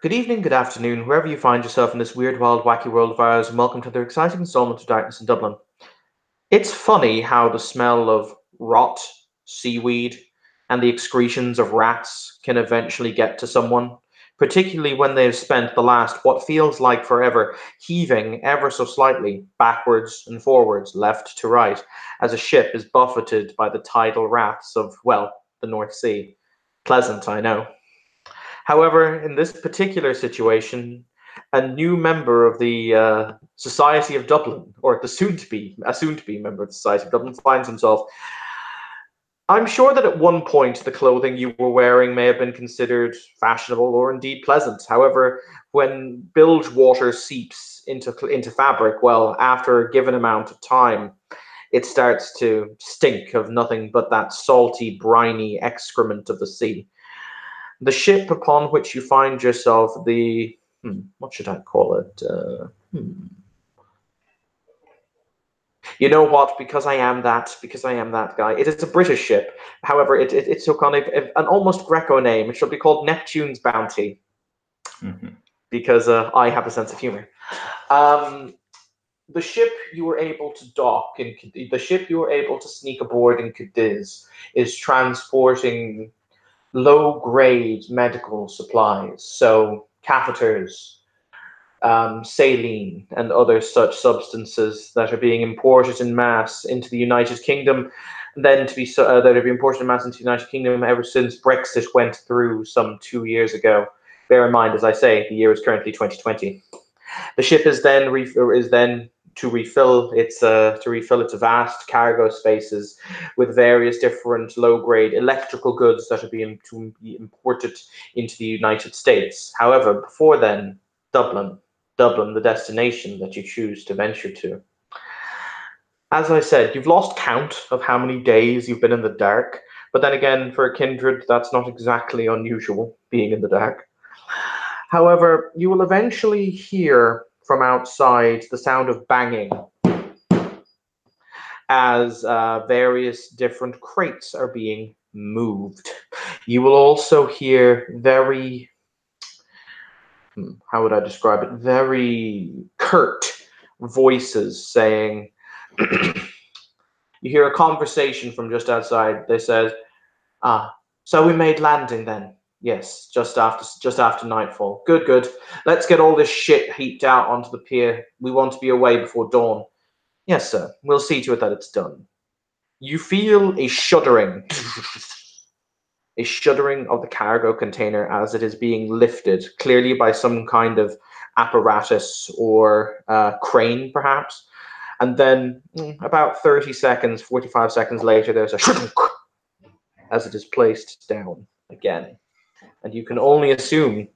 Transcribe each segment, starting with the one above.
Good evening, good afternoon, wherever you find yourself in this weird, wild, wacky world of ours, and welcome to the exciting installment of Darkness in Dublin. It's funny how the smell of rot, seaweed, and the excretions of rats can eventually get to someone, particularly when they've spent the last, what feels like forever, heaving ever so slightly backwards and forwards, left to right, as a ship is buffeted by the tidal wraths of, well, the North Sea. Pleasant, I know. However, in this particular situation, a new member of the Society of Dublin, or the soon-to-be member of the Society of Dublin, finds himself. I'm sure that at one point the clothing you were wearing may have been considered fashionable or indeed pleasant. However, when bilge water seeps into fabric, well, after a given amount of time, it starts to stink of nothing but that salty, briny excrement of the sea. The ship upon which you find yourself, what should I call it? You know what? Because I am that guy. It is a British ship. However, it took on an almost Greco name. It should be called Neptune's Bounty. Because I have a sense of humor. The ship you were able to the ship you were able to sneak aboard in Cadiz is transporting low-grade medical supplies, so catheters, saline, and other such substances that are being imported in mass into the United Kingdom, then that have been imported in mass into the United Kingdom ever since Brexit went through some 2 years ago. Bear in mind, as I say, the year is currently 2020. The ship is then to refill its vast cargo spaces with various different low-grade electrical goods that are being to be imported into the United States. However, before then, Dublin, the destination that you choose to venture to. As I said, you've lost count of how many days you've been in the dark, but then again, for a kindred, that's not exactly unusual, being in the dark. However, you will eventually hear from outside the sound of banging as various different crates are being moved. You will also hear how would I describe it? Very curt voices saying, you hear a conversation from just outside. They said, so we made landing then. Yes, just after nightfall. Good, good. Let's get all this shit heaped out onto the pier. We want to be away before dawn. Yes, sir. We'll see to it that it's done. You feel a shuddering of the cargo container as it is being lifted, clearly by some kind of apparatus or crane, perhaps. And then about 30 seconds, 45 seconds later, there's a shudunk as it is placed down again. And you can only assume,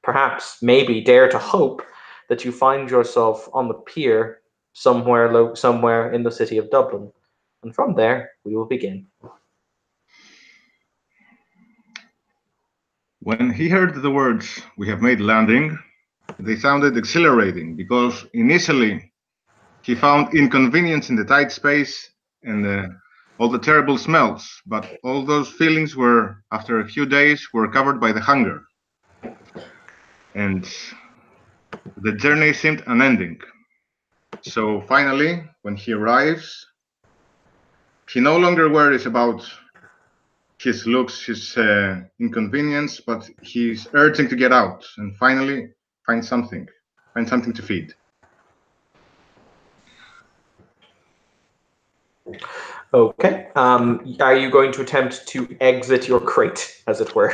perhaps, maybe dare to hope, that you find yourself on the pier somewhere in the city of Dublin. And from there, we will begin. When he heard the words, "We have made landing," they sounded exhilarating because initially he found inconvenience in the tight space and all the terrible smells, but all those feelings were, after a few days, were covered by the hunger. And the journey seemed unending. So finally, when he arrives, he no longer worries about his looks, his inconvenience, but he's urging to get out and finally find something to feed. Okay. Are you going to attempt to exit your crate, as it were?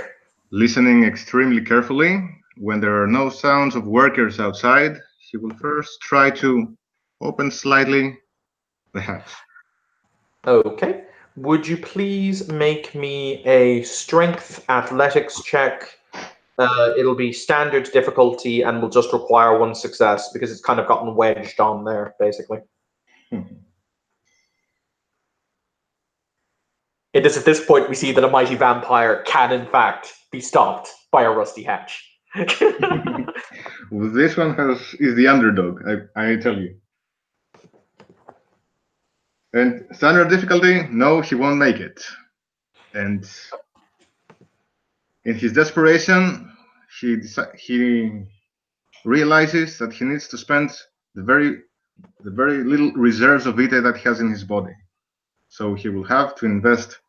Listening extremely carefully, when there are no sounds of workers outside, he will first try to open slightly the hatch. Okay. Would you please make me a strength athletics check? It'll be standard difficulty and will just require one success because it's kind of gotten wedged on there, basically. It is at this point we see that a mighty vampire can, in fact, be stopped by a rusty hatch. Well, this one is the underdog, I tell you. And standard difficulty, no, he won't make it. And in his desperation, he realizes that he needs to spend the very little reserves of vitae that he has in his body. So he will have to invest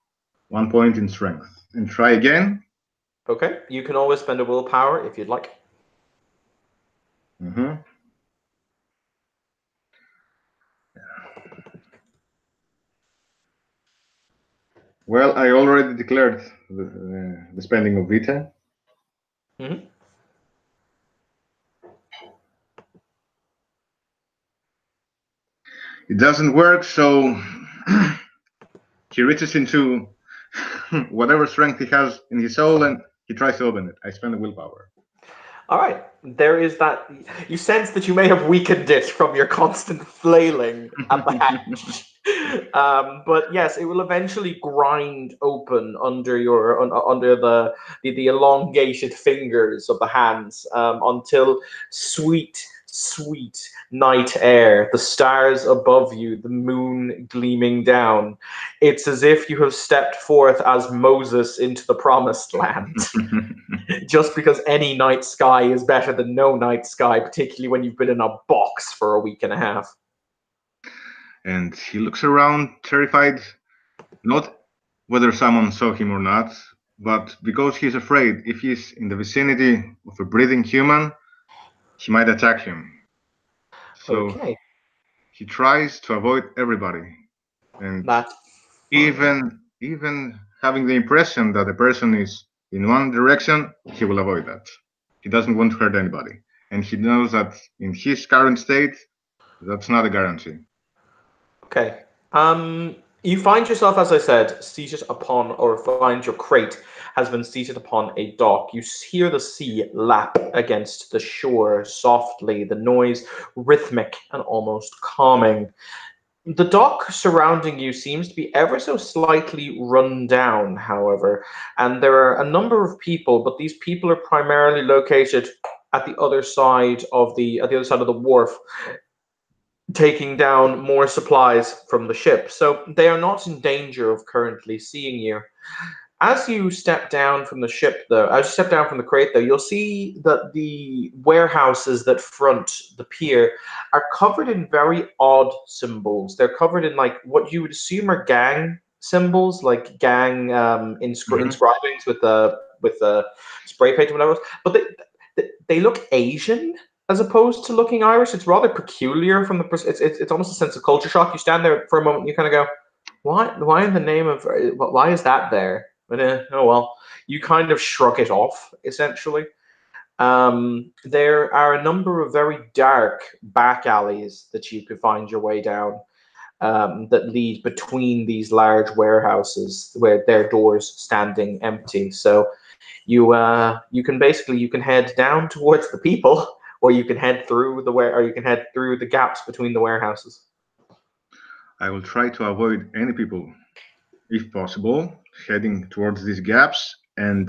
1 point in strength and try again. Okay, you can always spend a willpower if you'd like. Mm-hmm. Well, I already declared the spending of vitae. Mm-hmm. It doesn't work, so he reaches into whatever strength he has in his soul and he tries to open it. I spend a willpower. All right, there is that. You sense that you may have weakened it from your constant flailing at the hatch. But yes, it will eventually grind open under your under the elongated fingers of the hands until sweet night air, the stars above you, the moon gleaming down. It's as if you have stepped forth as Moses into the promised land. Just because any night sky is better than no night sky, particularly when you've been in a box for a week and a half. And he looks around, terrified, not whether someone saw him or not, but because he's afraid if he's in the vicinity of a breathing human, he might attack him. So Okay, he tries to avoid everybody. And that's fine. even having the impression that the person is in one direction, he will avoid that. He doesn't want to hurt anybody. And he knows that in his current state, that's not a guarantee. Okay. You find yourself, as I said, seated upon, or find your crate has been seated upon a dock. You hear the sea lap against the shore softly, the noise rhythmic and almost calming. The dock surrounding you seems to be ever so slightly run down, however, and there are a number of people, but these people are primarily located at the other side of the wharf, taking down more supplies from the ship. So they are not in danger of currently seeing you. As you step down from the ship, though, as you step down from the crate, though, you'll see that the warehouses that front the pier are covered in very odd symbols. They're covered in like what you would assume are gang symbols, like gang inscribings with the spray paint or whatever. But they look Asian as opposed to looking Irish. It's rather peculiar from the. It's almost a sense of culture shock. You stand there for a moment, and you kind of go, why in the name of why is that there? But oh well, you kind of shrug it off essentially. There are a number of very dark back alleys that you could find your way down that lead between these large warehouses where their doors standing empty. So you can head down towards the people, or you can head through the gaps between the warehouses. I will try to avoid any people, if possible, heading towards these gaps. And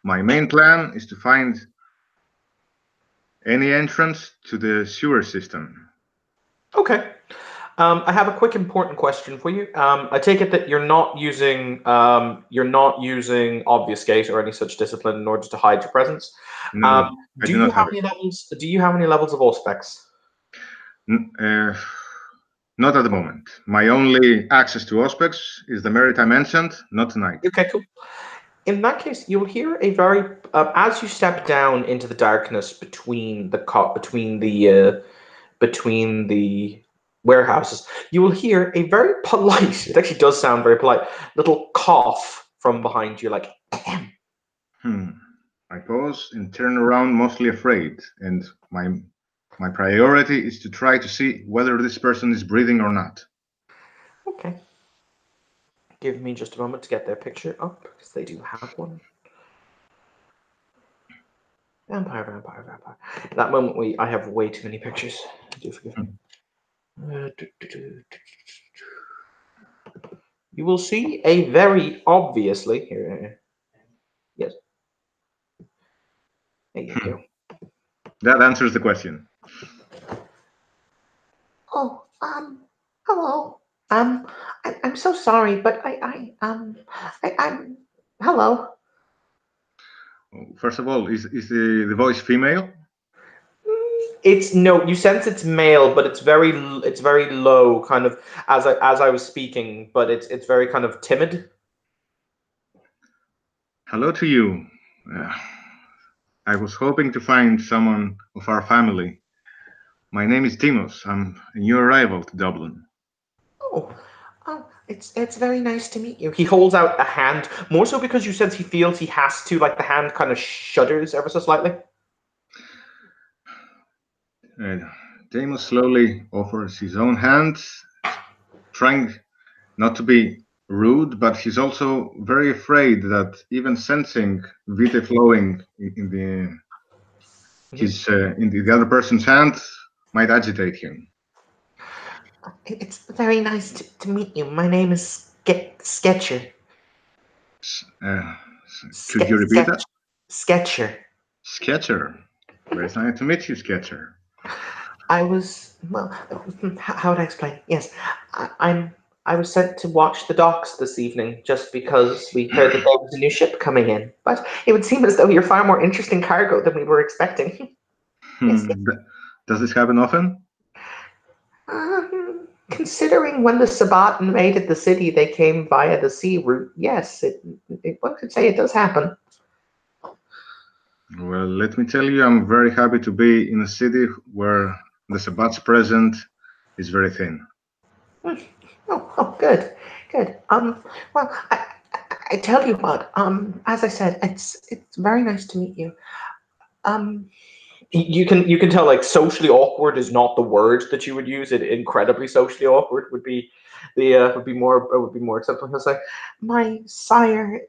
my main plan is to find any entrance to the sewer system. Okay. I have a quick important question for you. I take it that you're not using obfuscate or any such discipline in order to hide your presence. No, I do not have it. Do you have any levels of Auspex? Not at the moment. My only access to Auspex is the merit I mentioned, not tonight. Okay, cool. In that case, you'll hear a very as you step down into the darkness between the warehouses, you will hear a very polite. It actually does sound very polite. Little cough from behind you, like. I pause and turn around, mostly afraid, and my priority is to try to see whether this person is breathing or not. Okay. Give me just a moment to get their picture up, because they do have one. Vampire. At that moment, I have way too many pictures. Do forgive me. You will see a very obviously here. Yes. There you go. That answers the question. Oh, hello. I'm so sorry, but I'm, hello. First of all, is the voice female? It's no, you sense it's male, but it's very low, kind of as I was speaking, but it's very kind of timid. Hello to you. Uh, I was hoping to find someone of our family. My name is Timos. I'm a new arrival to Dublin. Oh, it's very nice to meet you. He holds out a hand, more so because you sense he feels he has to, like the hand kind of shudders ever so slightly. Timos slowly offers his own hand, trying not to be rude, but he's also very afraid that even sensing vitae flowing in the other person's hand might agitate him. It's very nice to meet you. My name is Sketcher. Could you repeat that? Sketcher. Sketcher. Very nice to meet you, Sketcher. I was how would I explain? Yes, I was sent to watch the docks this evening just because we heard that there was a new ship coming in. But it would seem as though you're far more interesting cargo than we were expecting. Yes. Does this happen often? Considering when the Sabbat invaded the city, they came via the sea route. Yes, one could say it does happen. Well, let me tell you, I'm very happy to be in a city where the Sabbat's presence is very thin. Oh, good. Well, I tell you what. As I said, it's very nice to meet you. You can tell like socially awkward is not the word that you would use. It incredibly socially awkward would be the would be more acceptable. He'll say, My sire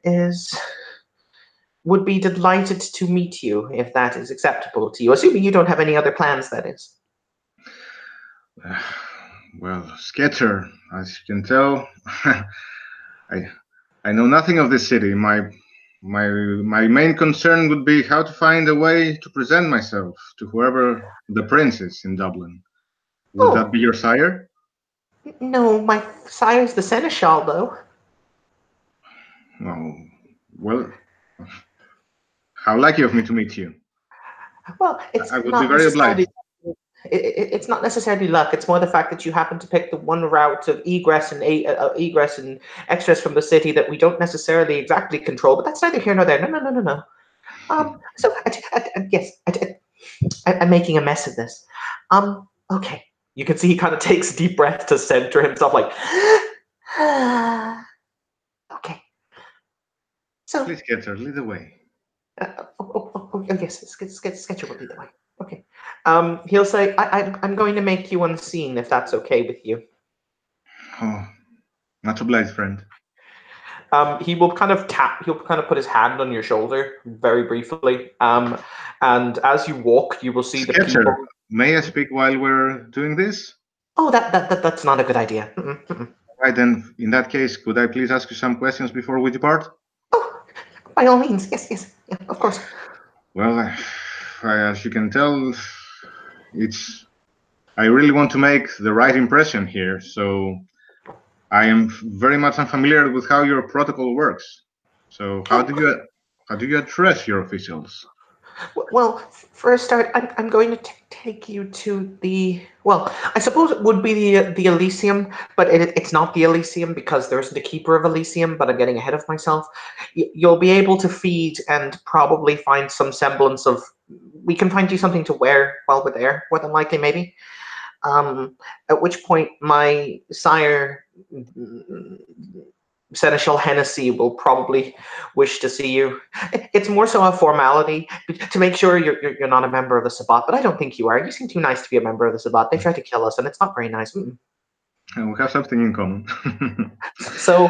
would be delighted to meet you if that is acceptable to you, assuming you don't have any other plans, that is. Well, Sketcher, as you can tell, I know nothing of this city. My main concern would be how to find a way to present myself to whoever the prince is in Dublin. Would that be your sire? No, my sire's the seneschal, though. Oh, well, how lucky of me to meet you. Well, I would be very obliged. It's not necessarily luck. It's more the fact that you happen to pick the one route of egress and egress and extras from the city that we don't necessarily exactly control. But that's neither here nor there. No. So yes, I'm making a mess of this. Okay. You can see he kind of takes a deep breath to center himself, like. Okay. So please, Sketcher, lead the way. Yes, Sketcher will lead the way. Okay. He'll say, I'm going to make you unseen if that's okay with you. Oh, not obliged, friend. He will kind of he'll kind of put his hand on your shoulder very briefly. And as you walk, you will see Sketcher, the people. May I speak while we're doing this? Oh, that's not a good idea. Right, then, in that case, could I please ask you some questions before we depart? Oh, by all means, yes, yeah, of course. Well, as you can tell, I really want to make the right impression here, so I am very much unfamiliar with how your protocol works. So how do you address your officials? Well, for a start, I'm going to take you to I suppose it would be the Elysium, but it's not the Elysium because there isn't a keeper of Elysium, but I'm getting ahead of myself. You'll be able to feed and probably find some semblance of, we can find you something to wear while we're there, more than likely, maybe. At which point my sire, Seneschal Hennessy, will probably wish to see you. It's more so a formality to make sure you're not a member of the Sabbat, but I don't think you are. You seem too nice to be a member of the Sabbat. They tried to kill us, and it's not very nice. We have something in common. So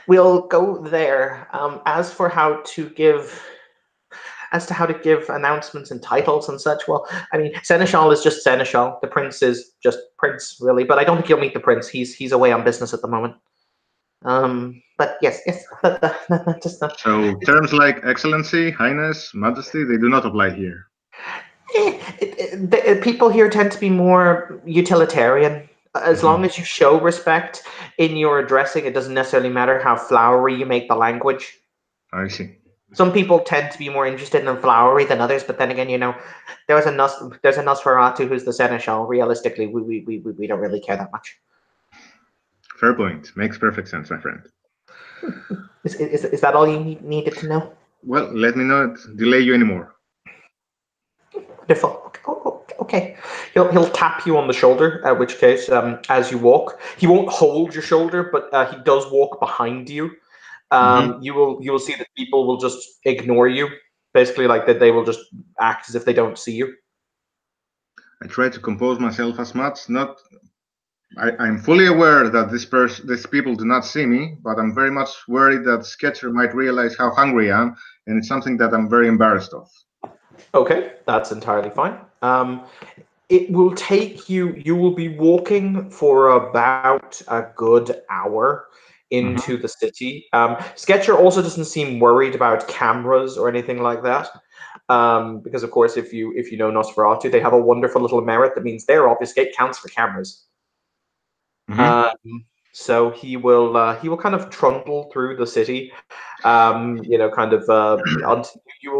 we'll go there. As to how to give announcements and titles and such, well, I mean, Seneschal is just Seneschal. The prince is just prince, really. But I don't think you'll meet the prince. He's away on business at the moment. But yes, just not. So terms like excellency, highness, majesty, they do not apply here. People here tend to be more utilitarian. As long as you show respect in your addressing, it doesn't necessarily matter how flowery you make the language. I see. Some people tend to be more interested in flowery than others, but then again, there's a Nosferatu who's the seneschal. Realistically, we don't really care that much. Fair point. Makes perfect sense, my friend. Is that all you needed to know? Well, let me not delay you anymore. Wonderful. Okay. He'll tap you on the shoulder. At which case, as you walk, he won't hold your shoulder, but he does walk behind you. You will see that people will just ignore you. Basically, like that, they will just act as if they don't see you. I try to compose myself as much. I'm fully aware that these people do not see me, but I'm very much worried that Sketcher might realize how hungry I am, and it's something that I'm very embarrassed of. Okay, that's entirely fine. It will take you. You will be walking for about a good hour into the city. Sketcher also doesn't seem worried about cameras or anything like that. Because of course, if you know Nosferatu, they have a wonderful little merit that means their obfuscate counts for cameras. So he will kind of trundle through the city, until you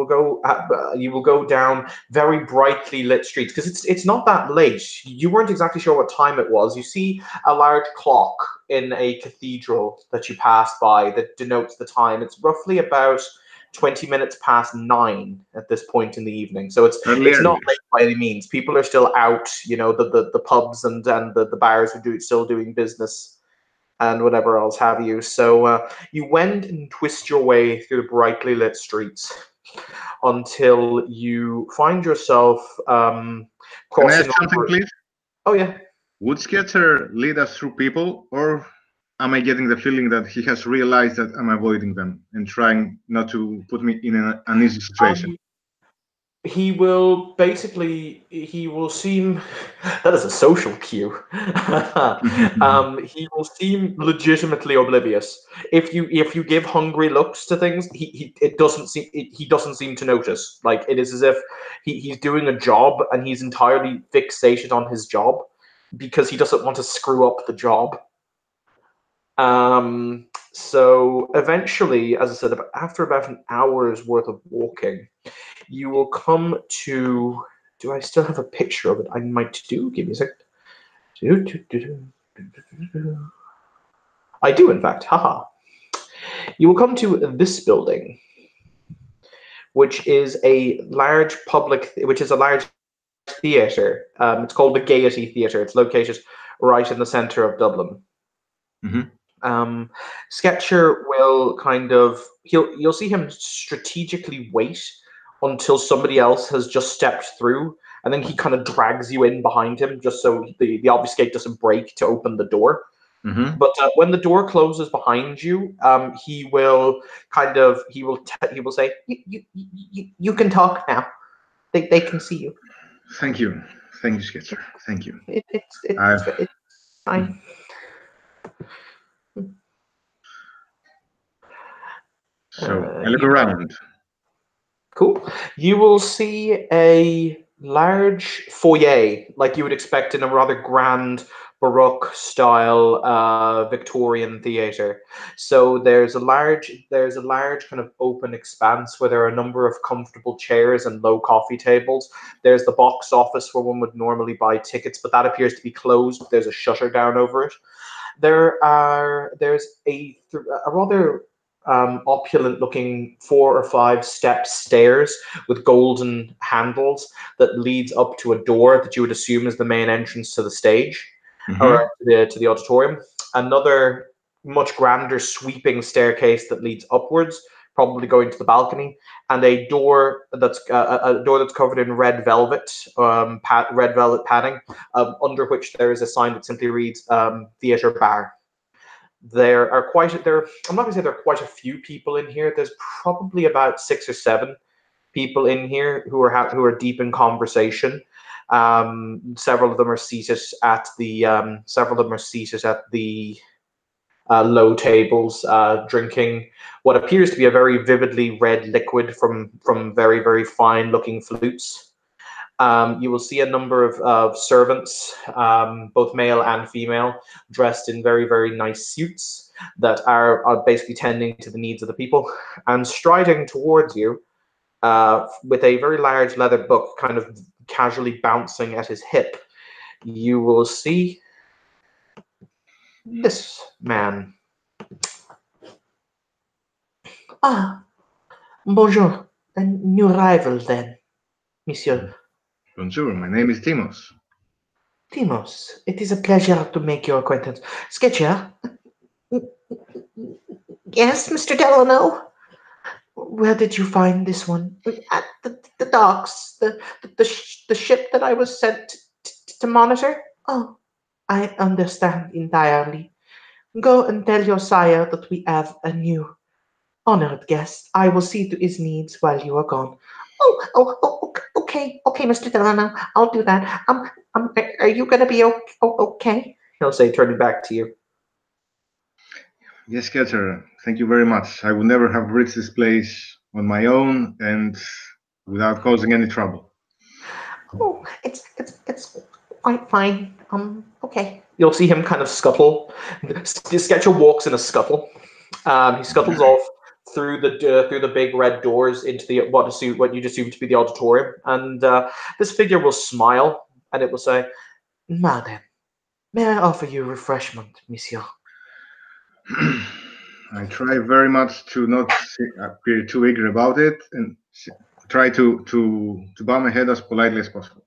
will go down very brightly lit streets because it's not that late. You weren't exactly sure what time it was. You see a large clock in a cathedral that you pass by that denotes the time. It's roughly about 20 minutes past 9 at this point in the evening. So it's not late by any means. People are still out, the pubs and the bars are still doing business and whatever else have you. So you wend and twist your way through the brightly lit streets until you find yourself crossing. Can I ask something, please? Oh, yeah. Would Sketcher lead us through people, or am I getting the feeling that he has realized that I'm avoiding them and trying not to put me in an uneasy situation? He will seem that is a social cue. He will seem legitimately oblivious. If you give hungry looks to things, he doesn't seem to notice. Like it is as if he's doing a job and he's entirely fixated on his job because he doesn't want to screw up the job. So eventually, as I said, after about an hour's worth of walking, you will come to. Do I still have a picture of it? I might do. Give me a second. I do, in fact. Haha. You will come to this building, which is a large theatre. It's called the Gaiety Theatre. It's located right in the centre of Dublin. Sketcher will you'll see him strategically wait until somebody else has just stepped through, and then he kind of drags you in behind him just so the obfuscate doesn't break to open the door. But when the door closes behind you, he will say, "You can talk now. They can see you." Thank you, Sketcher. Thank you. It's fine. So I look around. Cool. You will see a large foyer, like you would expect in a rather grand Baroque style Victorian theatre. So there's a large kind of open expanse where there are a number of comfortable chairs and low coffee tables. There's the box office where one would normally buy tickets, but that appears to be closed. There's a shutter down over it. There's a rather opulent looking 4 or 5 step stairs with golden handles that leads up to a door that you would assume is the main entrance to the stage or to the auditorium. Another much grander sweeping staircase that leads upwards, probably going to the balcony, and a door that's covered in red velvet padding, under which there is a sign that simply reads theatre bar. I'm not going to say there are quite a few people in here. There's probably about 6 or 7 people in here who are deep in conversation. Several of them are seated at the low tables, drinking what appears to be a very vividly red liquid from very, very fine looking flutes. You will see a number of servants, both male and female, dressed in very, very nice suits. that are basically tending to the needs of the people. And striding towards you, with a very large leather book kind of casually bouncing at his hip, you will see this man. Ah, bonjour. A new arrival then, Monsieur Bonjour, my name is Timos. Timos. It is a pleasure to make your acquaintance. Sketcher? Yes, Mr. Delano? Where did you find this one? At the docks, the ship that I was sent to monitor? Oh, I understand entirely. Go and tell your sire that we have a new honored guest. I will see to his needs while you are gone. Okay, Mr. Delano, I'll do that. Are you gonna be okay? He'll say, turning back to you. Yes, Sketcher, thank you very much. I would never have reached this place on my own and without causing any trouble. Oh, it's quite fine. Okay. You'll see him kind of scuttle. Sketcher walks in a scuttle. He scuttles off through the big red doors into the what you'd assume to be the auditorium, and this figure will smile and it will say, Madam, may I offer you refreshment, monsieur? I try very much to not appear too eager about it and try to bow my head as politely as possible.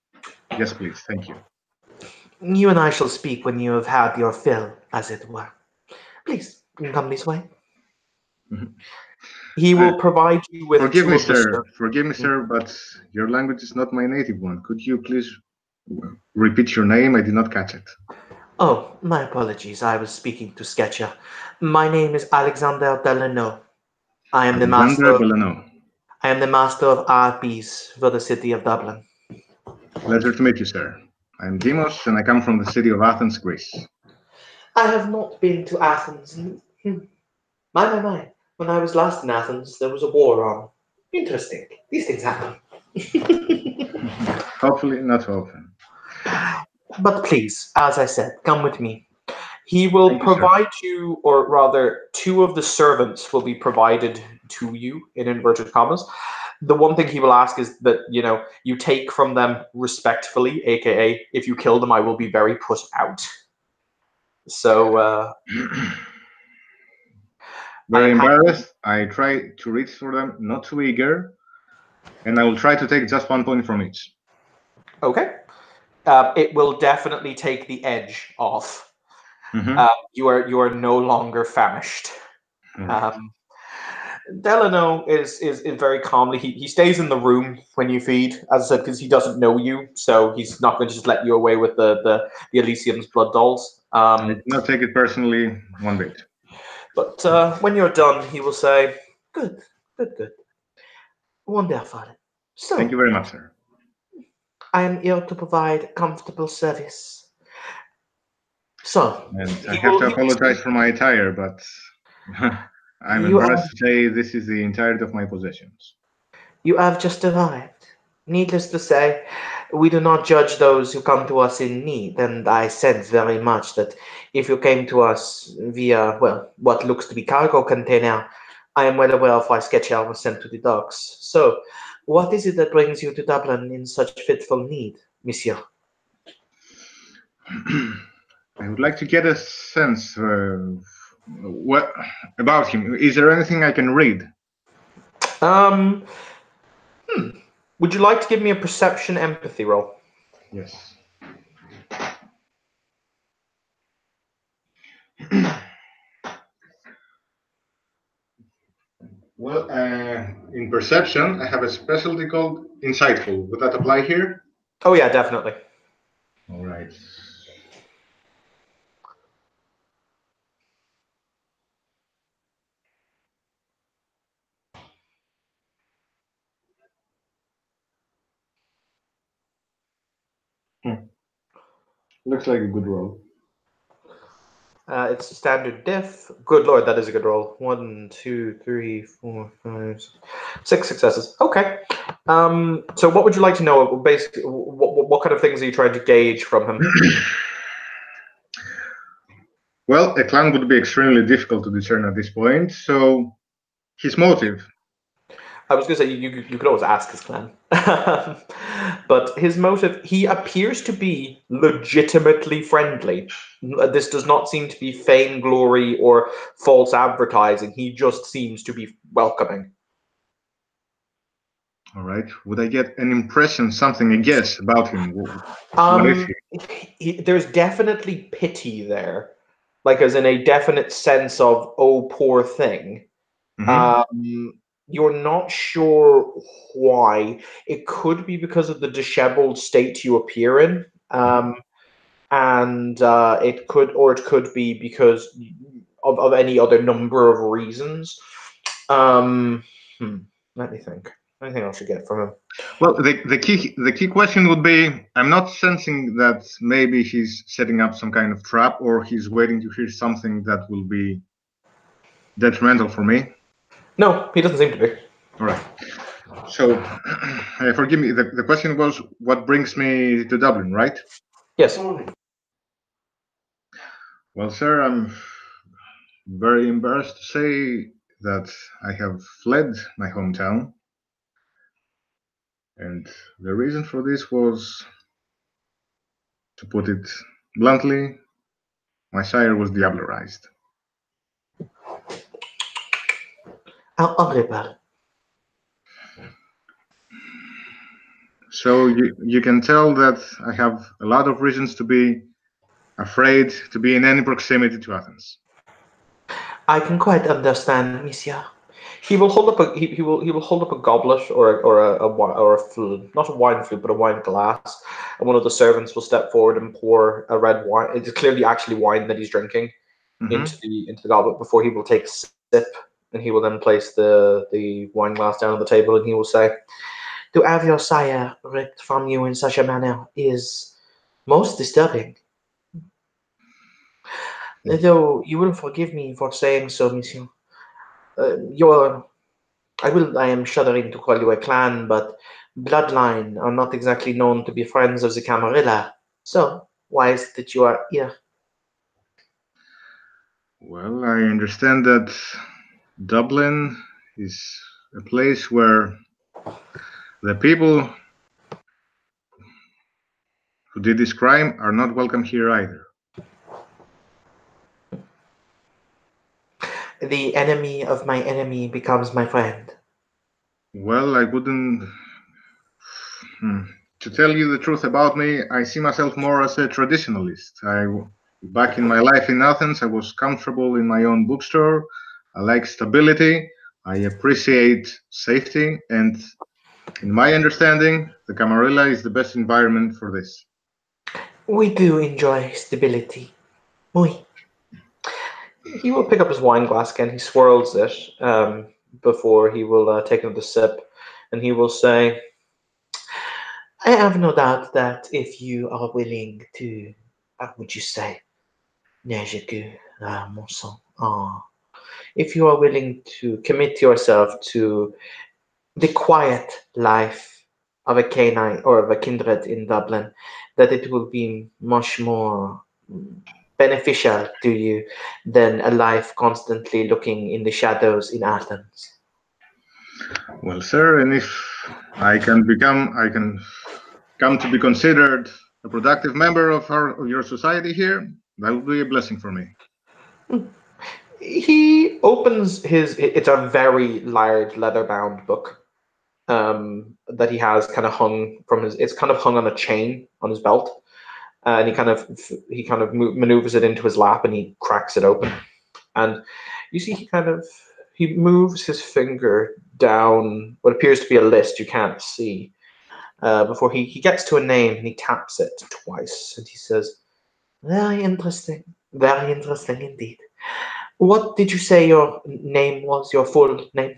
Yes, please. Thank you. You and I shall speak when you have had your fill, as it were. Please, come this way. He will provide you with Forgive me, sir. Forgive me, sir, but your language is not my native one. Could you please repeat your name? I did not catch it. Oh, my apologies. I was speaking to Sketcher. My name is Alexander Delano. I am the master of RPs for the city of Dublin. Pleasure to meet you, sir. I'm Dimos, and I come from the city of Athens, Greece. I have not been to Athens. My. When I was last in Athens, there was a war on. Interesting. These things happen. Hopefully, not often. But please, as I said, come with me. He will provide you, or rather, two of the servants will be provided to you, in inverted commas. The one thing he will ask is that, you take from them respectfully, aka, if you kill them, I will be very put out. So, very embarrassed. I try to reach for them, not too eager, and I will try to take just 1 point from each. Okay. It will definitely take the edge off. Mm-hmm. You are no longer famished. Right. Delano is very calmly. He stays in the room when you feed, as I said, because he doesn't know you, so he's not going to just let you away with the Elysium's blood dolls. I did not take it personally one bit. But when you're done, he will say, Good. Wonderful. So, thank you very much, sir. I am here to provide comfortable service. So, and I have to apologize for my attire, but I'm embarrassed to say this is the entirety of my possessions. You have just arrived. Needless to say, we do not judge those who come to us in need, and I sense very much that if you came to us via, what looks to be cargo container, I am well aware of why Sketcher was sent to the docks. So, what is it that brings you to Dublin in such fitful need, monsieur? I would like to get a sense what about him. Is there anything I can read? Would you like to give me a perception empathy roll? Yes. Well, in perception, I have a specialty called Insightful. Would that apply here? Oh yeah, definitely. All right. Looks like a good roll. It's standard diff. Good lord, that is a good roll. 1, 2, 3, 4, 5, 6 successes. Okay. So what would you like to know? Basically, what kind of things are you trying to gauge from him? Well, a clan would be extremely difficult to discern at this point, so his motive. I was going to say you could always ask his clan, but his motive, he appears to be legitimately friendly. This does not seem to be vain glory or false advertising. He just seems to be welcoming. All right. Would I get an impression, something, a guess about him? What is he? There's definitely pity there, like as in a definite sense of oh poor thing. You're not sure why. It could be because of the disheveled state you appear in, and it could be because of any other number of reasons. Let me think. Anything else you get from him? Well, the key question would be: I'm not sensing that maybe he's setting up some kind of trap, or he's waiting to hear something that will be detrimental for me. No, he doesn't seem to be. All right. So, forgive me. The question was, what brings me to Dublin, right? Yes. Well, sir, I'm very embarrassed to say that I have fled my hometown. And the reason for this was, to put it bluntly, my sire was diablerized. How horrible. So you can tell that I have a lot of reasons to be afraid to be in any proximity to Athens. I can quite understand, monsieur. He will hold up he will hold up a goblet or a flute, not a wine flute, but a wine glass, and one of the servants will step forward and pour a red wine. It's clearly actually wine that he's drinking into the goblet before he will take a sip, and he will then place the wine glass down on the table, and he will say, To have your sire ripped from you in such a manner is most disturbing. Though you will forgive me for saying so, monsieur. Your I am shuddering to call you a clan, but bloodline are not exactly known to be friends of the Camarilla. So, why is it that you are here? Well, I understand that Dublin is a place where the people who did this crime are not welcome here either. The enemy of my enemy becomes my friend. Well, I wouldn't. To tell you the truth about me, I see myself more as a traditionalist. Back in my life in Athens, I was comfortable in my own bookstore. I like stability. I appreciate safety, and in my understanding, the Camarilla is the best environment for this. We do enjoy stability. Oui. he will pick up his wine glass again. He swirls it before he will take another sip, and he will say, I have no doubt that if you are willing to, how would you say, neige que, mon sang, if you are willing to commit yourself to the quiet life of a canine or of a kindred in Dublin, that it will be much more beneficial to you than a life constantly looking in the shadows in Athens. Well, sir, and if I can come to be considered a productive member of your society here, that would be a blessing for me. he opens it's a very large leather-bound book that he has kind of hung from it's kind of hung on a chain on his belt, and he kind of maneuvers it into his lap, and he cracks it open, and you see he moves his finger down what appears to be a list you can't see, before he gets to a name, and he taps it twice, and he says, Very interesting. Very interesting indeed. What did you say your name was, your full name?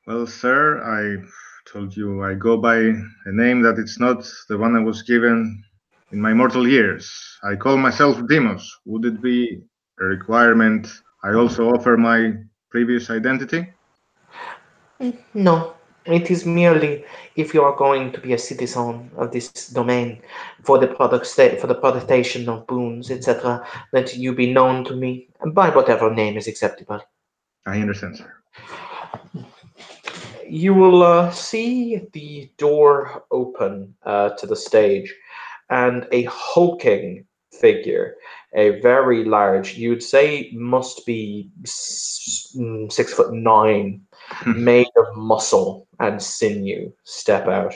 Well, sir, I told you I go by a name that it's not the one I was given in my mortal years. I call myself Demos. Would it be a requirement I also offer my previous identity? No, It is merely if you are going to be a citizen of this domain for the for the production of boons, etc., that you be known to me by whatever name is acceptable. I understand, sir. You will see the door open to the stage, and a hulking figure, a very large, you'd say must be 6'9", made of muscle and sinew, step out.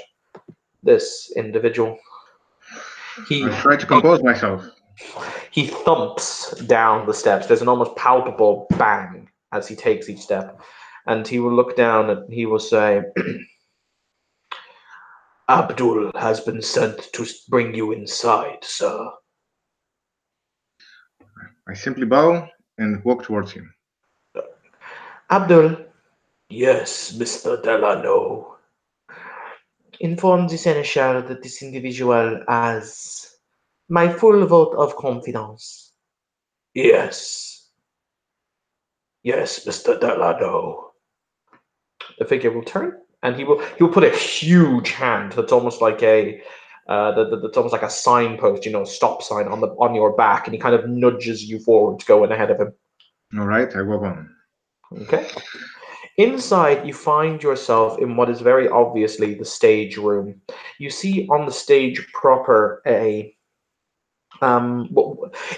This individual, he I try to compose myself. he thumps down the steps. There's an almost palpable bang as he takes each step, and he will look down and he will say, Abdul has been sent to bring you inside, sir. I simply bow and walk towards him. Abdul, Yes, Mr. Delano. inform the seneschal that this individual has my full vote of confidence. Yes. Yes, Mr. Delano. The figure will turn and he will put a huge hand that's almost like that's almost like a signpost, a stop sign on your back, and he kind of nudges you forward to go in ahead of him. All right, I walk on. Okay. Inside, you find yourself in what is very obviously the stage room. You see on the stage proper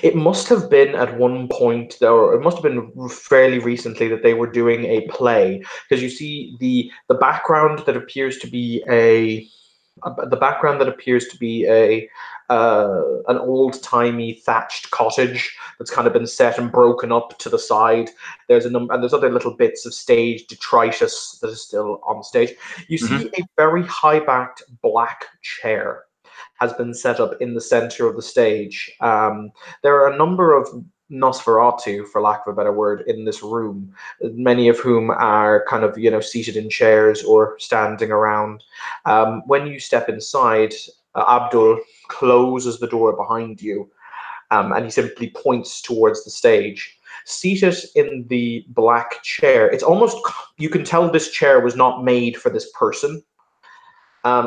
it must have been at one point, or it must have been fairly recently, that they were doing a play, because you see the background that appears to be a an old-timey thatched cottage that's kind of been set and broken up to the side. There's and there's other little bits of stage detritus that is still on stage. You see a very high-backed black chair has been set up in the center of the stage. There are a number of Nosferatu, for lack of a better word, in this room, many of whom are kind of, seated in chairs or standing around. When you step inside, Abdul closes the door behind you, and he simply points towards the stage. Seated in the black chair, it's almost, you can tell this chair was not made for this person.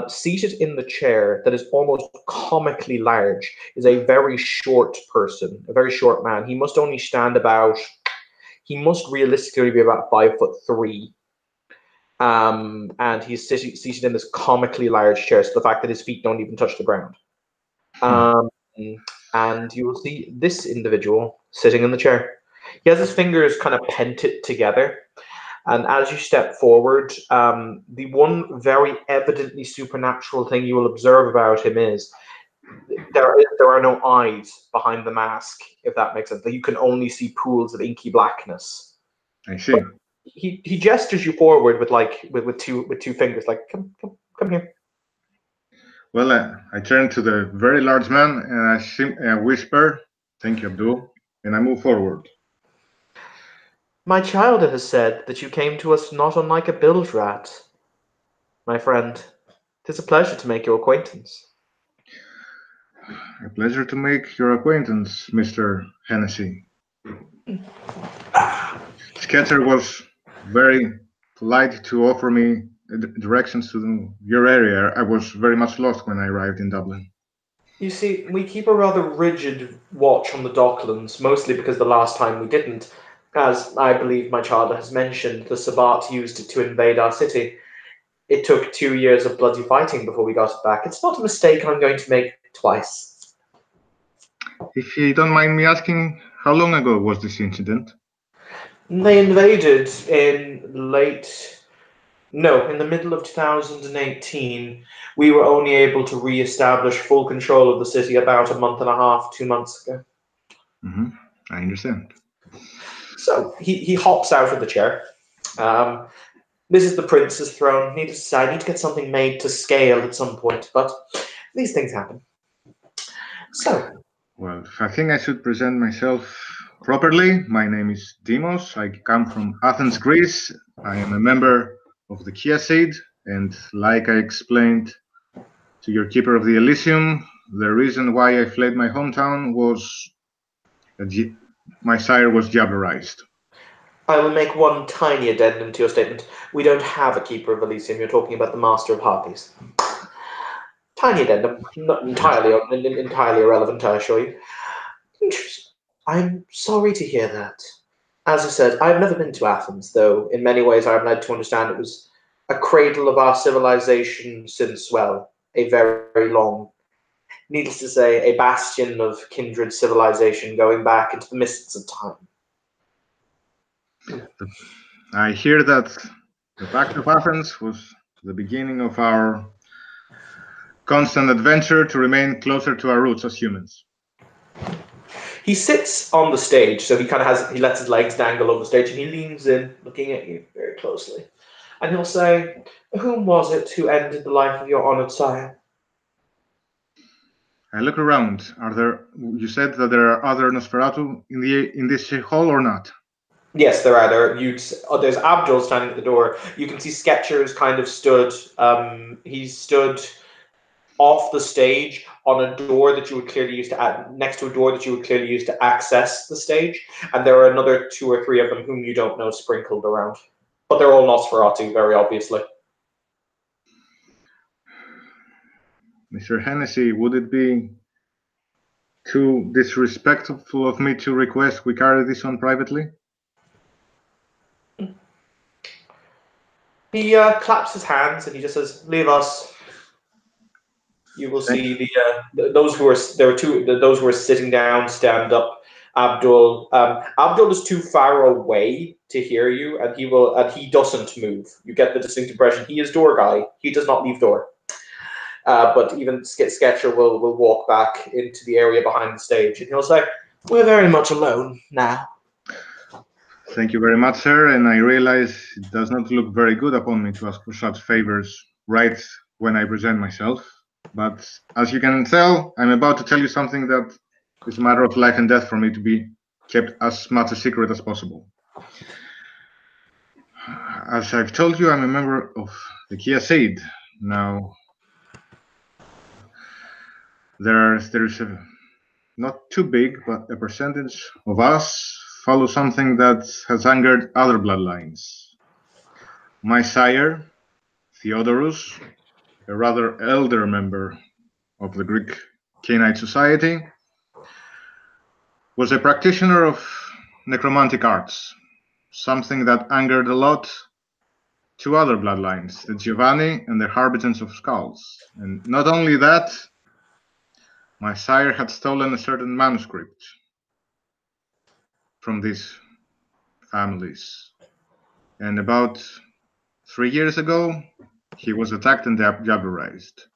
Seated in the chair that is almost comically large is a very short person, a very short man. He must only stand about, he must realistically be about 5'3". And he's seated in this comically large chair, so the fact that his feet don't even touch the ground. And you will see this individual sitting in the chair. He has his fingers kind of pented together. And as you step forward, the one very evidently supernatural thing you will observe about him is there are no eyes behind the mask, if that makes sense. You can only see pools of inky blackness. I see. But he gestures you forward with two fingers, like come here. Well, I turn to the very large man and I whisper, "Thank you, Abdul," and I move forward. My child has said that you came to us not unlike a bilge rat. My friend, 'tis a pleasure to make your acquaintance. A pleasure to make your acquaintance, Mr. Hennessy. Scatter was very polite to offer me directions to your area. I was very much lost when I arrived in Dublin. You see, we keep a rather rigid watch on the Docklands, mostly because the last time we didn't, as I believe my child has mentioned, the Sabbat used it to invade our city. It took 2 years of bloody fighting before we got it back. It's not a mistake I'm going to make twice. If you don't mind me asking, how long ago was this incident? They invaded in the middle of 2018. We were only able to re-establish full control of the city about a month and a half, 2 months ago. I understand. So he hops out of the chair. This is the prince's throne. I need to get something made to scale at some point, but these things happen. So, well, I think I should present myself properly. My name is Dimos. I come from Athens, Greece. I am a member of the Chiasid, and like I explained to your keeper of the Elysium, the reason why I fled my hometown was that my sire was jabberized. I will make one tiny addendum to your statement. We don't have a Keeper of Elysium. You're talking about the Master of Harpies. Tiny addendum, not Yes. entirely irrelevant, I assure you. Interesting. I'm sorry to hear that. As I said, I've never been to Athens, though in many ways I'm led to understand it was a cradle of our civilization since, well, a very, very long, needless to say, a bastion of kindred civilization going back into the mists of time. I hear that the Pact of Athens was the beginning of our constant adventure to remain closer to our roots as humans. He sits on the stage, so he lets his legs dangle over the stage, and he leans in, looking at you very closely. And he'll say, "Whom was it who ended the life of your honored sire?" I look around. You said that there are other Nosferatu in this hall or not? Yes, there are. There's Abdul standing at the door. You can see Sketchers kind of stood. He stood off the stage on a door that you would clearly use to next to a door that you would clearly use to access the stage. And there are another 2 or 3 of them whom you don't know sprinkled around, but they're all Nosferatu, very obviously. Mr. Hennessy, would it be too disrespectful of me to request we carry this on privately? He claps his hands and he just says, "Leave us." You will see those who are those who are sitting down stand up. Abdul is too far away to hear you, and he doesn't move. You get the distinct impression he is door guy. He does not leave door. But even Sketcher will walk back into the area behind the stage, and he'll say, "We're very much alone now." Thank you very much, sir, and I realize it does not look very good upon me to ask for such favors right when I present myself. But as you can tell, I'm about to tell you something that is a matter of life and death for me to be kept as much a secret as possible. As I've told you, I'm a member of the Kia Seed. Now, there's a not too big, but a percentage of us follow something that has angered other bloodlines. My sire, Theodorus, a rather elder member of the Greek Cainite Society, was a practitioner of necromantic arts, something that angered a lot 2 other bloodlines, the Giovanni and the Harbingers of Skulls. And not only that, my sire had stolen a certain manuscript from these families. And about 3 years ago, he was attacked and jabberized.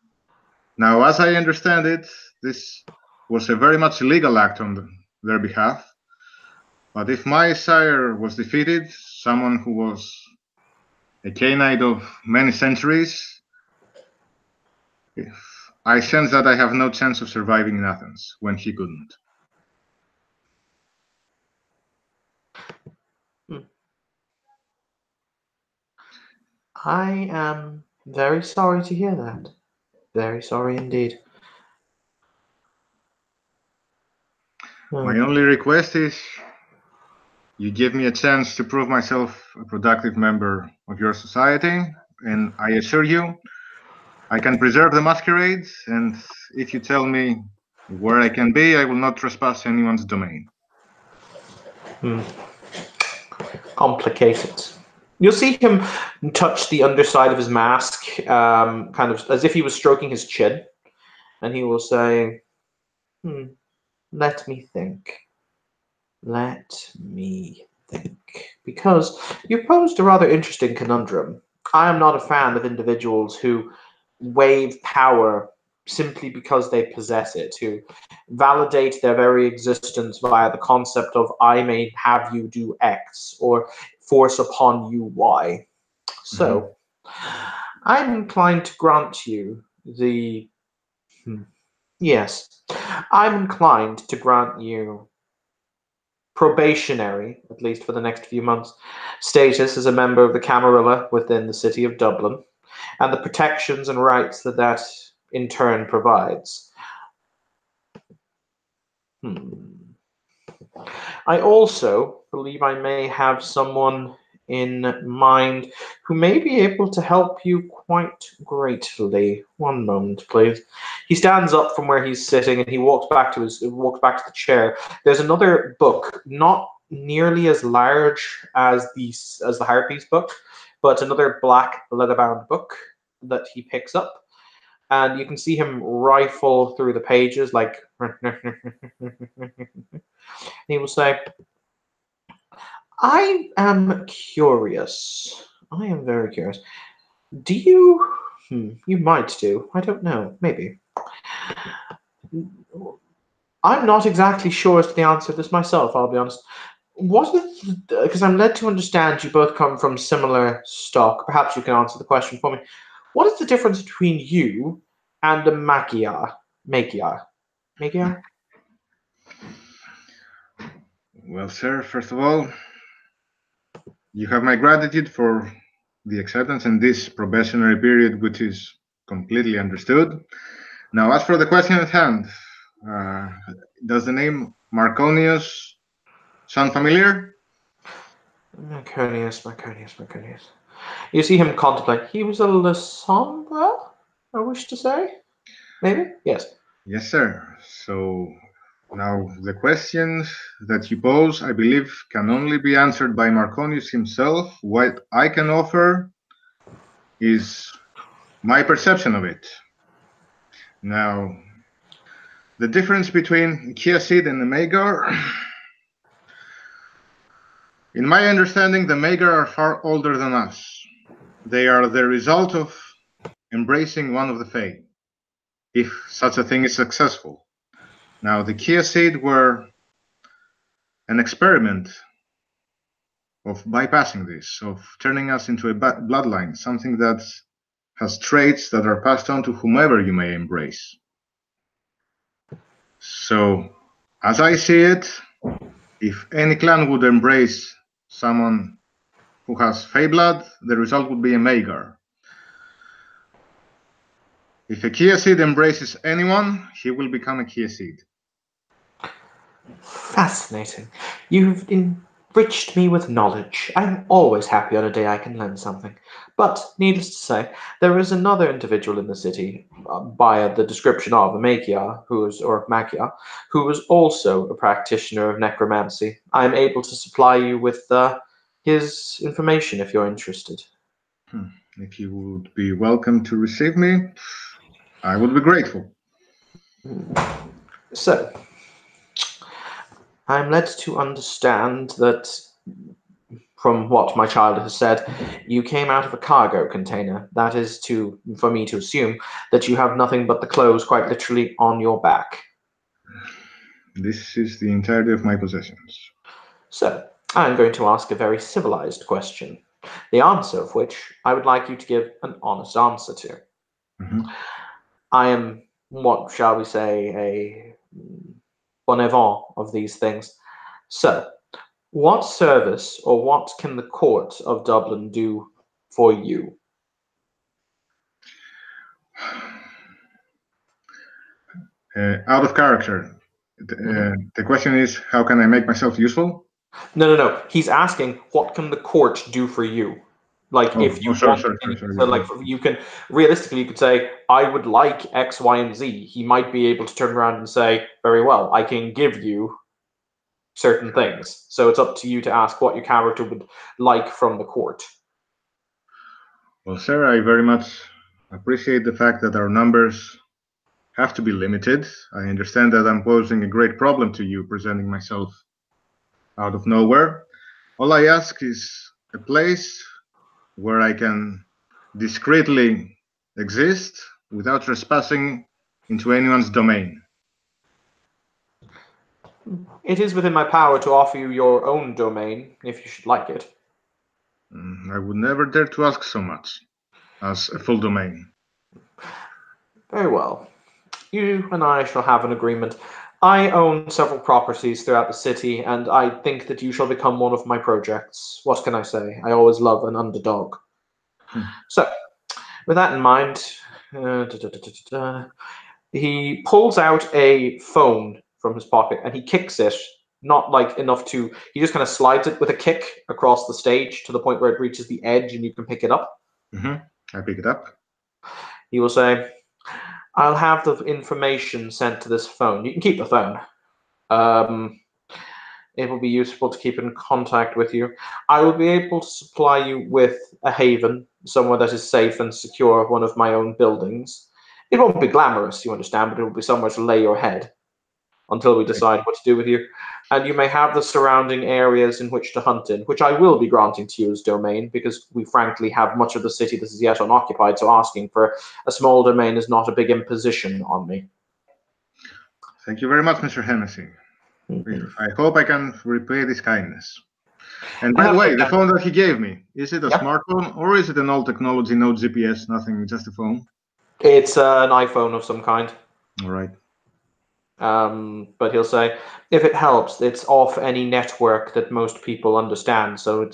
Now, as I understand it, this was a very much illegal act on their behalf. But if my sire was defeated, someone who was a Cainite of many centuries, I sense that I have no chance of surviving in Athens when he couldn't. I am very sorry to hear that. Very sorry indeed. My only request is you give me a chance to prove myself a productive member of your society, and I assure you, I can preserve the masquerades, and if you tell me where I can be, I will not trespass anyone's domain. Complicated. You'll see him touch the underside of his mask, kind of as if he was stroking his chin, and he will say, "Let me think. Let me think." Because you've posed a rather interesting conundrum. I am not a fan of individuals who wave power simply because they possess it, who validate their very existence via the concept of "I may have you do X" or "force upon you Y." So, I'm inclined to grant you the. Yes, I'm inclined to grant you probationary, at least for the next few months, status as a member of the Camarilla within the city of Dublin, and the protections and rights that in turn provides. I also believe I may have someone in mind who may be able to help you quite greatly. One moment, please. He stands up from where he's sitting and he walks back to the chair. There's another book, not nearly as large as the Harpies book, but another black leather-bound book that he picks up. And you can see him rifle through the pages like he will say, I am curious. I am very curious. Do you? You might do. I don't know. Maybe. I'm not exactly sure as to the answer to this myself, I'll be honest. What is, because I'm led to understand you both come from similar stock. Perhaps you can answer the question for me. What is the difference between you and a Magyar? Magyar? Magyar? Well, sir, first of all, you have my gratitude for the acceptance in this probationary period, which is completely understood. Now, as for the question at hand, does the name Marconius sound familiar? Marconius. You see him contemplate. He was a Lasombra, I wish to say? Maybe? Yes. Yes, sir. So now the questions that you pose, I believe, can only be answered by Marconius himself. What I can offer is my perception of it. Now, the difference between a Chiasid and a Magyar, in my understanding, the Magyar are far older than us. They are the result of embracing one of the Fae, if such a thing is successful. Now, the Chiasid were an experiment of bypassing this, of turning us into a bloodline, something that has traits that are passed on to whomever you may embrace. So, as I see it, if any clan would embrace someone who has Fey blood, the result would be a Magyar. If a Chiasid embraces anyone, he will become a Chiasid. Fascinating. You've enriched me with knowledge. I'm always happy on a day I can learn something. But, needless to say, there is another individual in the city, by the description of a Magyar, who is also a practitioner of necromancy. I am able to supply you with his information if you're interested. If you would be welcome to receive me, I would be grateful. So, I'm led to understand that, from what my child has said, you came out of a cargo container. That is for me to assume that you have nothing but the clothes quite literally on your back. This is the entirety of my possessions. So, I'm going to ask a very civilized question, the answer of which I would like you to give an honest answer to. I am, what shall we say, a bon vivant of these things. So, what service or what can the court of Dublin do for you? Out of character. The question is, how can I make myself useful? No. He's asking, what can the court do for you? Like, if you want, you can realistically, you could say, I would like X, Y, and Z. He might be able to turn around and say, very well, I can give you certain things. So it's up to you to ask what your character would like from the court. Well, sir, I very much appreciate the fact that our numbers have to be limited. I understand that I'm posing a great problem to you, presenting myself out of nowhere. All I ask is a place where I can discreetly exist without trespassing into anyone's domain. It is within my power to offer you your own domain, if you should like it. I would never dare to ask so much as a full domain. Very well. You and I shall have an agreement. I own several properties throughout the city, and I think that you shall become one of my projects. What can I say? I always love an underdog. So, with that in mind, he pulls out a phone from his pocket and he kicks it not like enough to. He just kind of slides it with a kick across the stage to the point where it reaches the edge and you can pick it up. I pick it up. He will say, "I'll have the information sent to this phone. You can keep the phone. It will be useful to keep in contact with you. I will be able to supply you with a haven, somewhere that is safe and secure, one of my own buildings. It won't be glamorous, you understand, but it will be somewhere to lay your head until we decide what to do with you. And you may have the surrounding areas in which to hunt in, which I will be granting to you as domain, because we frankly have much of the city that is yet unoccupied, so asking for a small domain is not a big imposition on me." Thank you very much, Mr. Hennessy. I hope I can repay this kindness. And by the way, the phone that he gave me, is it a smartphone or is it an old technology, no GPS, nothing, just a phone? It's an iPhone of some kind. All right. But he'll say, if it helps, it's off any network that most people understand, so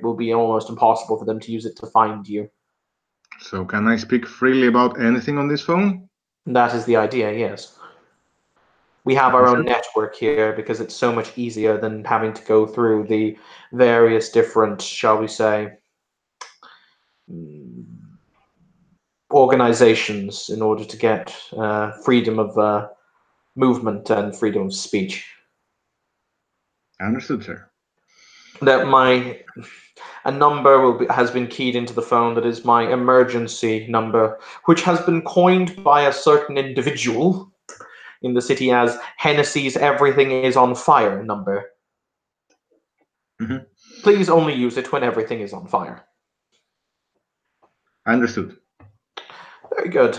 will be almost impossible for them to use it to find you. So can I speak freely about anything on this phone? That is the idea, yes. We have our own network here because it's so much easier than having to go through the various different, shall we say, organizations in order to get freedom of movement and freedom of speech. Understood, sir. That a number has been keyed into the phone that is my emergency number, which has been coined by a certain individual in the city as Hennessy's "everything is on fire" number. Please only use it when everything is on fire. Understood. Very good.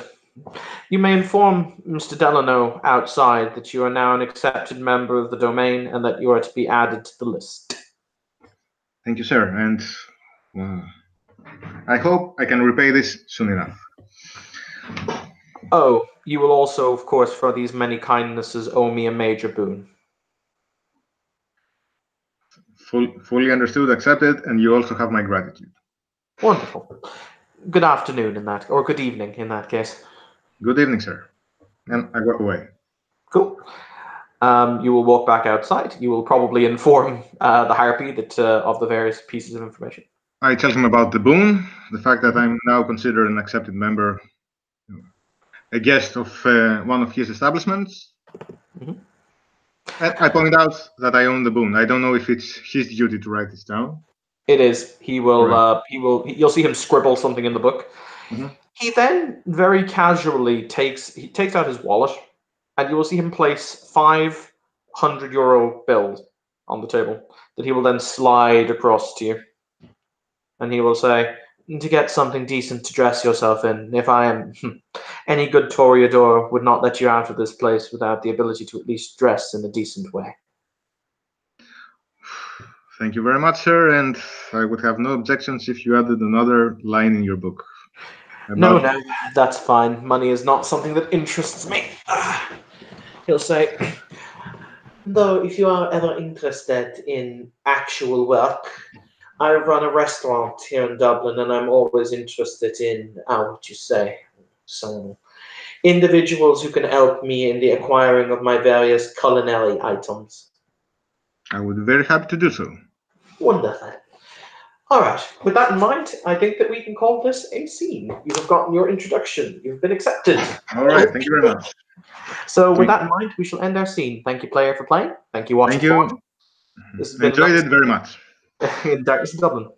You may inform Mr. Delano outside that you are now an accepted member of the domain and that you are to be added to the list. Thank you, sir. And I hope I can repay this soon enough. Oh, you will also, of course, for these many kindnesses, owe me a major boon. Fully understood, accepted, and you also have my gratitude. Wonderful. Good afternoon in that, or good evening in that case. Good evening, sir. And I walk away. Cool. You will walk back outside. You will probably inform the Harpy that of the various pieces of information. I tell him about the boon, the fact that I'm now considered an accepted member, a guest of one of his establishments. And I point out that I own the boon. I don't know if it's his duty to write this down. It is. He will. You'll see him scribble something in the book. He then very casually takes out his wallet, and you will see him place 500 euro bills on the table that he will then slide across to you. And he will say, "To get something decent to dress yourself in, if I am any good Toreador would not let you out of this place without the ability to at least dress in a decent way." Thank you very much, sir, and I would have no objections if you added another line in your book. No, that's fine. Money is not something that interests me. He'll say, "Though if you are ever interested in actual work, I run a restaurant here in Dublin, and I'm always interested in, some individuals who can help me in the acquiring of my various culinary items." I would be very happy to do so. Wonderful. All right. With that in mind, I think that we can call this a scene. You have gotten your introduction. You've been accepted. All right. Thank you very much. So with that in mind, we shall end our scene. Thank you, player, for playing. Thank you, watcher. Thank you. This has been enjoyed it very much. in Darkness in Dublin.